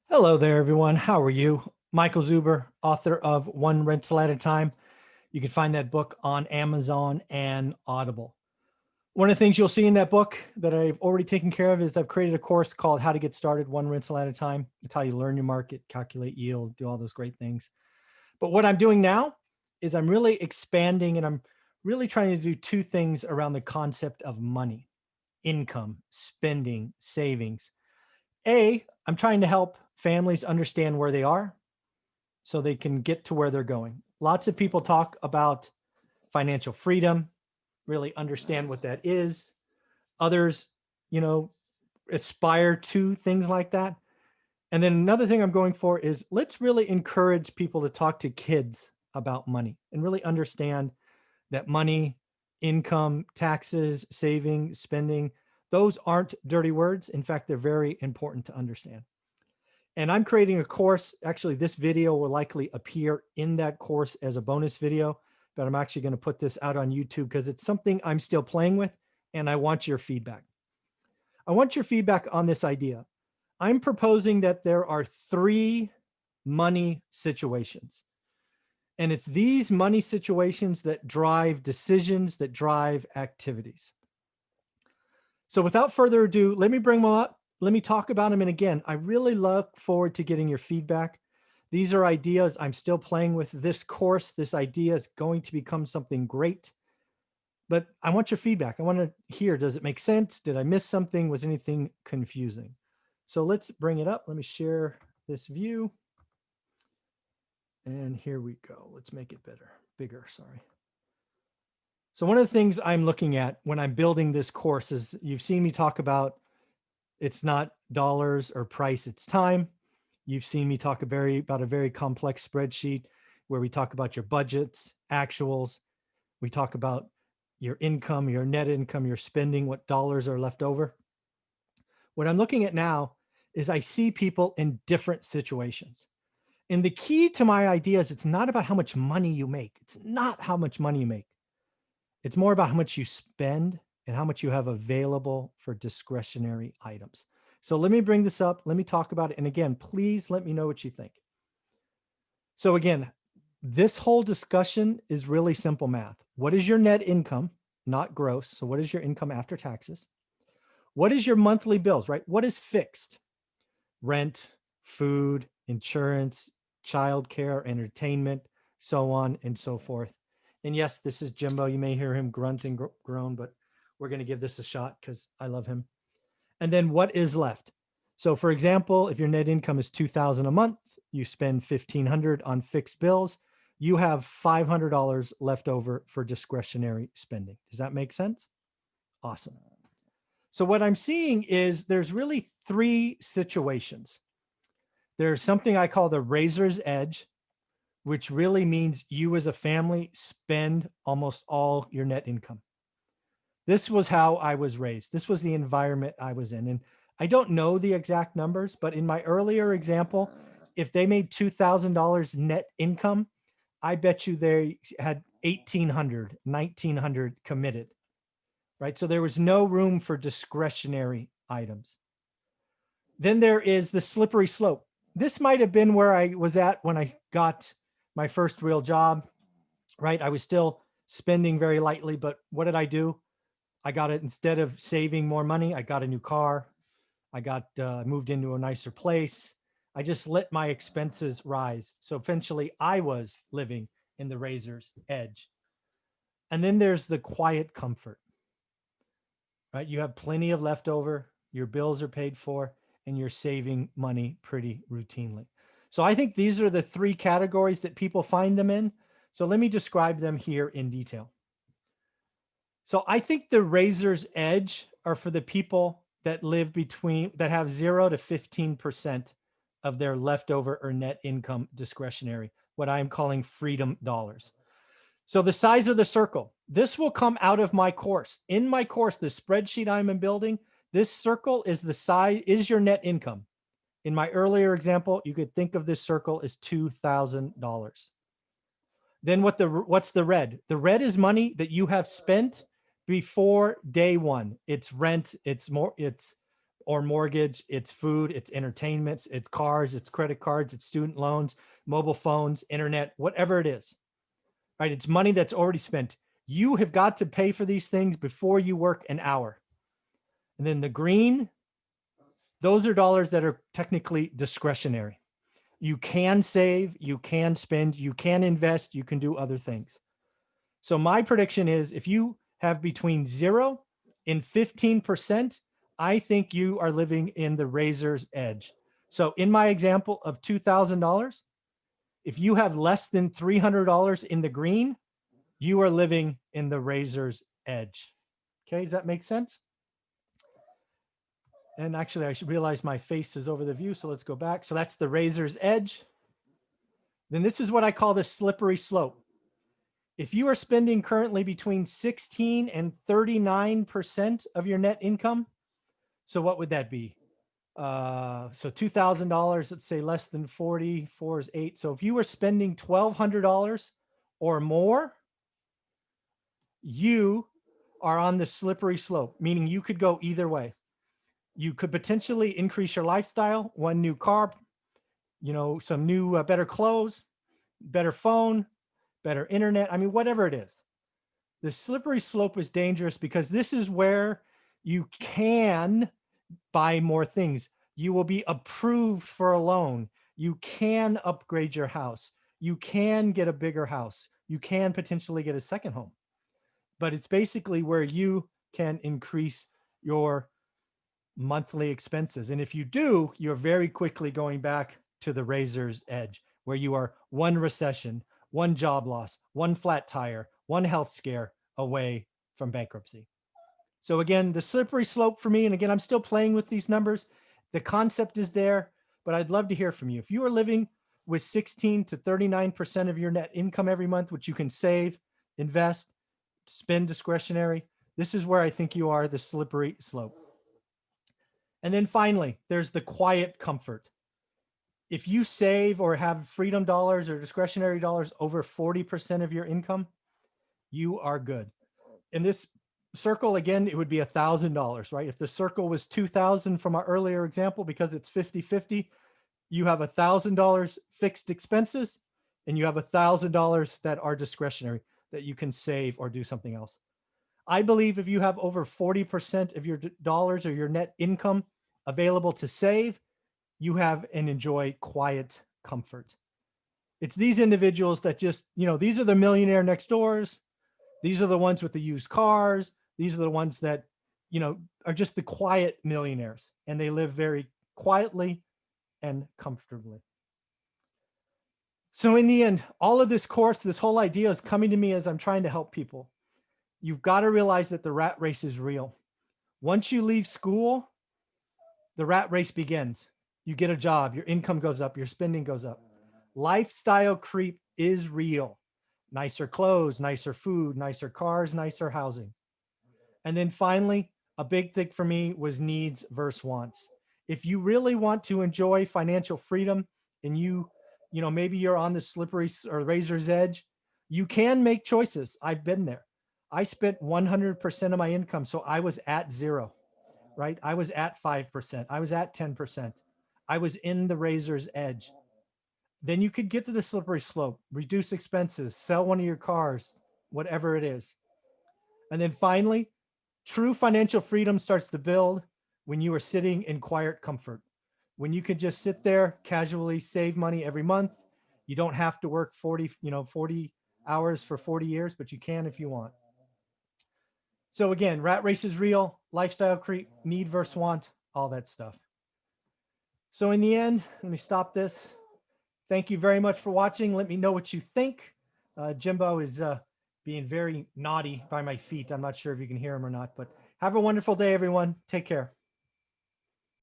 Hello there, everyone. How are you? Michael Zuber, author of One Rental at a Time. You can find that book on Amazon and Audible. One of the things you'll see in that book that I've already taken care of is I've created a course called How to Get Started One Rental at a Time. It's how you learn your market, calculate yield, do all those great things. But what I'm doing now is I'm really expanding and I'm really trying to do two things around the concept of money, income, spending, savings. I'm trying to help families understand where they are so they can get to where they're going. Lots of people talk about financial freedom, really understand what that is. Others, you know, aspire to things like that. And then another thing I'm going for is let's really encourage people to talk to kids about money and really understand that money, income, taxes, saving, spending, those aren't dirty words. In fact, they're very important to understand. And I'm creating a course. Actually, this video will likely appear in that course as a bonus video, but I'm actually going to put this out on YouTube because it's something I'm still playing with and I want your feedback. I want your feedback on this idea. I'm proposing that there are three money situations. And it's these money situations that drive decisions, that drive activities. So without further ado, let me bring them up. Let me talk about them. And again, I really look forward to getting your feedback. These are ideas I'm still playing with. This course, this idea is going to become something great. But I want your feedback. I want to hear, does it make sense? Did I miss something? Was anything confusing? So let's bring it up. Let me share this view. And here we go. Let's make it bigger, sorry. So one of the things I'm looking at when I'm building this course is you've seen me talk about it's not dollars or price, it's time. You've seen me talk about a very complex spreadsheet where we talk about your budgets, actuals. We talk about your income, your net income, your spending, what dollars are left over. What I'm looking at now is I see people in different situations. And the key to my idea is it's not about how much money you make. It's not how much money you make. It's more about how much you spend and how much you have available for discretionary items. So let me bring this up. Let me talk about it. And again, please let me know what you think. So again, this whole discussion is really simple math. What is your net income, not gross? So what is your income after taxes? What is your monthly bills, right? What is fixed? Rent, food, insurance, childcare, entertainment, so on and so forth. And yes, this is Jimbo. You may hear him grunt and groan, but we're going to give this a shot because I love him. And then what is left? So for example, if your net income is $2,000 a month, you spend $1,500 on fixed bills, you have $500 left over for discretionary spending. Does that make sense? Awesome. So what I'm seeing is there's really three situations. There's something I call the razor's edge, which really means you as a family spend almost all your net income. This was how I was raised. This was the environment I was in. And I don't know the exact numbers, but in my earlier example, if they made $2,000 net income, I bet you they had 1,800, 1,900 committed, right? So there was no room for discretionary items. Then there is the slippery slope. This might have been where I was at when I got my first real job, right? I was still spending very lightly, but what did I do? I got it, instead of saving more money, I got a new car. I got moved into a nicer place. I just let my expenses rise. So eventually I was living in the razor's edge. And then there's the quiet comfort, right? You have plenty of leftover, your bills are paid for, and you're saving money pretty routinely. So I think these are the three categories that people find them in. So let me describe them here in detail. So I think the razor's edge are for the people that live that have 0 to 15% of their leftover or net income discretionary, what I'm calling freedom dollars. So the size of the circle, this will come out of my course. In my course, the spreadsheet I'm building, this circle is the size, is your net income. In my earlier example, you could think of this circle as $2,000. Then what's the red? The red is money that you have spent before day one. It's rent, it's or mortgage, it's food, it's entertainment, it's cars, it's credit cards, it's student loans, mobile phones, internet, whatever it is, right? It's money that's already spent. You have got to pay for these things before you work an hour. And then the green, those are dollars that are technically discretionary. You can save, you can spend, you can invest, you can do other things. So my prediction is if you have between 0 and 15%, I think you are living in the razor's edge. So in my example of $2,000, if you have less than $300 in the green, you are living in the razor's edge. Okay, does that make sense? And actually, I should realize my face is over the view, so let's go back. So that's the razor's edge. Then this is what I call the slippery slope. If you are spending currently between 16 and 39% of your net income, so what would that be? So $2,000, let's say less than 40, 4 is 8. So if you were spending $1,200 or more, you are on the slippery slope, meaning you could go either way. You could potentially increase your lifestyle, one new car, some new, better clothes, better phone, better internet. I mean, whatever it is. The slippery slope is dangerous because this is where you can buy more things. You will be approved for a loan. You can upgrade your house. You can get a bigger house. You can potentially get a second home. But it's basically where you can increase your monthly expenses. And if you do, you're very quickly going back to the razor's edge, where you are one recession, one job loss, one flat tire, one health scare away from bankruptcy. So again, the slippery slope for me, and again, I'm still playing with these numbers. The concept is there, but I'd love to hear from you. If you are living with 16 to 39% of your net income every month, which you can save, invest, spend discretionary, this is where I think you are, the slippery slope. And then finally, there's the quiet comfort. If you save or have freedom dollars or discretionary dollars over 40% of your income, you are good. In this circle, again, it would be $1,000, right? If the circle was 2,000 from our earlier example, because it's 50-50, you have $1,000 fixed expenses and you have $1,000 that are discretionary that you can save or do something else. I believe if you have over 40% of your dollars or your net income available to save, you have and enjoy quiet comfort. It's these individuals that just, these are the millionaire next doors. These are the ones with the used cars. These are the ones that, are just the quiet millionaires, and they live very quietly and comfortably. So in the end, all of this course, this whole idea is coming to me as I'm trying to help people. You've got to realize that the rat race is real. Once you leave school, the rat race begins. You get a job, your income goes up, your spending goes up. Lifestyle creep is real. Nicer clothes, nicer food, nicer cars, nicer housing. And then finally, a big thing for me was needs versus wants. If you really want to enjoy financial freedom and maybe you're on the slippery or razor's edge, you can make choices. I've been there. I spent 100% of my income. So I was at 0, right? I was at 5%. I was at 10%. I was in the razor's edge. Then you could get to the slippery slope, reduce expenses, sell one of your cars, whatever it is. And then finally, true financial freedom starts to build when you are sitting in quiet comfort. When you can just sit there, casually save money every month. You don't have to work 40 hours for 40 years, but you can if you want. So again, rat race is real, lifestyle creep, need versus want, all that stuff. So in the end, let me stop this. Thank you very much for watching. Let me know what you think. Jimbo is being very naughty by my feet. I'm not sure if you can hear him or not, but have a wonderful day, everyone. Take care.